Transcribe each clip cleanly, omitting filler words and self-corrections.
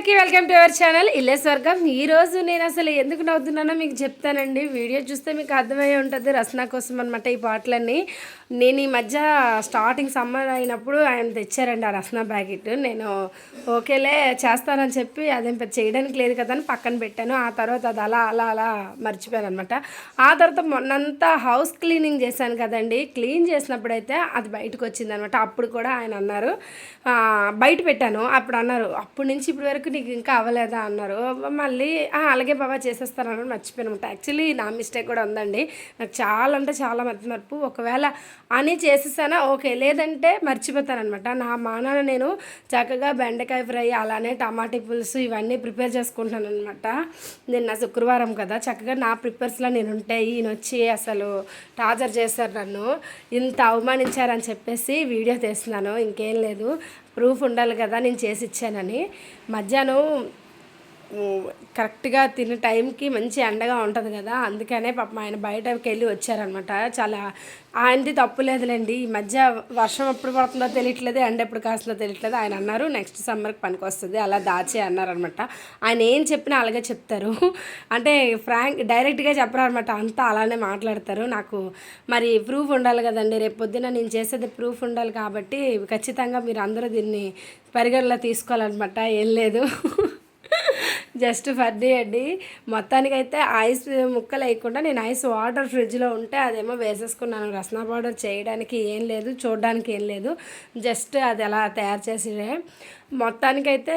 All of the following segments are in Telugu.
అందరికీ వెల్కమ్ టు అవర్ ఛానల్ ఇల్లే స్వర్గం. ఈరోజు నేను అసలు ఎందుకు నవ్వుతున్నానో మీకు చెప్తానండి. వీడియో చూస్తే మీకు అర్థమయ్యే ఉంటుంది. రస్నా కోసం అనమాట ఈ పాటలన్నీ. నేను ఈ మధ్య స్టార్టింగ్ సమ్మర్ అయినప్పుడు ఆయన తెచ్చారండి ఆ రస్నా ప్యాకెట్. నేను ఓకేలే చేస్తానని చెప్పి అదేం చేయడానికి లేదు కదా అని పక్కన పెట్టాను. ఆ తర్వాత అది అలా అలా అలా మర్చిపోయాను అనమాట. ఆ తర్వాత మొన్నంతా హౌస్ క్లీనింగ్ చేశాను కదండి. క్లీన్ చేసినప్పుడైతే అది బయటకు వచ్చిందనమాట. అప్పుడు కూడా ఆయన అన్నారు, బయట పెట్టాను. అప్పుడు అన్నారు, అప్పటి నుంచి ఇప్పటి వరకు నీకు ఇంకా అవ్వలేదా అన్నారు. మళ్ళీ అలాగే బాబా చేసేస్తానని మర్చిపోయానమాట. యాక్చువల్లీ నా మిస్టేక్ కూడా ఉందండి. నాకు చాలా అంటే చాలా మర్పు. ఒకవేళ అని చేసేసానా ఓకే, లేదంటే మర్చిపోతానమాట. నా మానాన నేను చక్కగా బెండకాయ ఫ్రై అలానే టమాటా పులుసు ఇవన్నీ ప్రిపేర్ చేసుకుంటాను అనమాట. నిన్న శుక్రవారం కదా, చక్కగా నా ప్రిపేర్స్లో నేను ఉంటే ఈయన వచ్చి అసలు టార్చర్ చేశారు నన్ను. ఇంత అవమానించారని చెప్పేసి వీడియో తీస్తున్నాను. ఇంకేం లేదు, ప్రూఫ్ ఉండాలి కదా నేను చేసి ఇచ్చానని. మధ్యాహ్నం కరెక్ట్గా తినే టైంకి మంచి ఎండగా ఉంటుంది కదా, అందుకనే పాపం ఆయన బయటకి వెళ్ళి వచ్చారనమాట. చాలా ఆయనది తప్పు లేదులేండి. ఈ మధ్య వర్షం ఎప్పుడు పడుతుందో తెలియట్లేదు, ఎండ ఎప్పుడు కాస్తుందో తెలియట్లేదు. ఆయన అన్నారు నెక్స్ట్ సమ్మర్కి పనికి వస్తుంది, అలా దాచే అన్నారనమాట. ఆయన ఏం చెప్పినా అలాగే చెప్తారు. అంటే డైరెక్ట్గా చెప్పరు అనమాట, అంతా అలానే మాట్లాడతారు. నాకు మరి ప్రూఫ్ ఉండాలి కదండి. రేపు పొద్దున నేను చేసేది ప్రూఫ్ ఉండాలి కాబట్టి ఖచ్చితంగా మీరు అందరూ దీన్ని పరిగణలో తీసుకోవాలన్నమాట. ఏం లేదు, జస్ట్ ఫర్డీ అండి. మొత్తానికైతే ఐస్ ముక్కలు వేయకుండా నేను ఐస్ వాటర్ ఫ్రిడ్జ్లో ఉంటే అదేమో వేసేసుకున్నాను. రస్నా పౌడర్ చేయడానికి ఏం లేదు, చూడడానికి ఏం లేదు, జస్ట్ అది ఎలా తయారు చేసినే. మొత్తానికైతే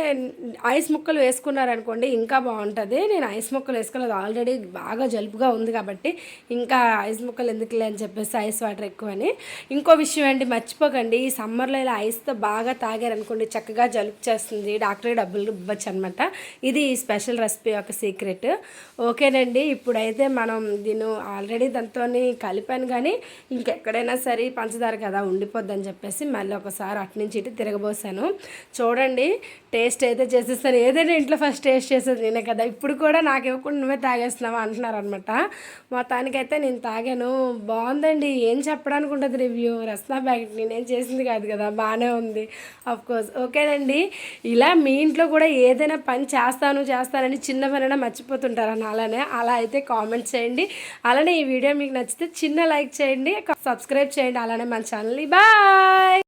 ఐస్ ముక్కలు వేసుకున్నారనుకోండి ఇంకా బాగుంటుంది. నేను ఐస్ ముక్కలు వేసుకోలేదు, ఆల్రెడీ బాగా జలుబుగా ఉంది కాబట్టి ఇంకా ఐస్ ముక్కలు ఎందుకులే అని చెప్పేసి ఐస్ వాటర్ ఎక్కువని. ఇంకో విషయం అండి, మర్చిపోకండి, ఈ సమ్మర్లో ఇలా ఐస్తో బాగా తాగారనుకోండి చక్కగా జలుబు చేస్తుంది, డాక్టర్కి డబ్బులు ఇవ్వచ్చు అనమాట. ఇది స్పెషల్ రెసిపీ ఒక సీక్రెట్. ఓకేనండి, ఇప్పుడైతే మనం దీన్ని ఆల్రెడీ దాంతో కలిపాను, కానీ ఇంకెక్కడైనా సరే పంచదార కదా ఉండిపోద్దని చెప్పేసి మళ్ళీ ఒకసారి అటు నుంచి ఇటు తిరగబోసాను. చూడండి, టేస్ట్ అయితే చేసేస్తాను. ఏదైనా ఇంట్లో ఫస్ట్ టేస్ట్ చేసేది నేనే కదా, ఇప్పుడు కూడా నాకు ఇవ్వకుండా నువ్వే తాగేస్తున్నావా అంటున్నారు అనమాట. మొత్తానికైతే నేను తాగాను, బాగుందండి. ఏం చెప్పడానికి ఉంటుంది రివ్యూ, రస్నా ప్యాకెట్ నేనేం చేసింది కాదు కదా, బాగానే ఉంది అఫ్కోర్స్. ఓకేనండి, ఇలా మీ ఇంట్లో కూడా ఏదైనా పని చేస్తానని చిన్న పనైనా మర్చిపోతుంటారని అలానే అలా అయితే కామెంట్ చేయండి. అలానే ఈ వీడియో మీకు నచ్చితే చిన్న లైక్ చేయండి, సబ్స్క్రైబ్ చేయండి, అలానే మన ఛానల్ని. బాయ్.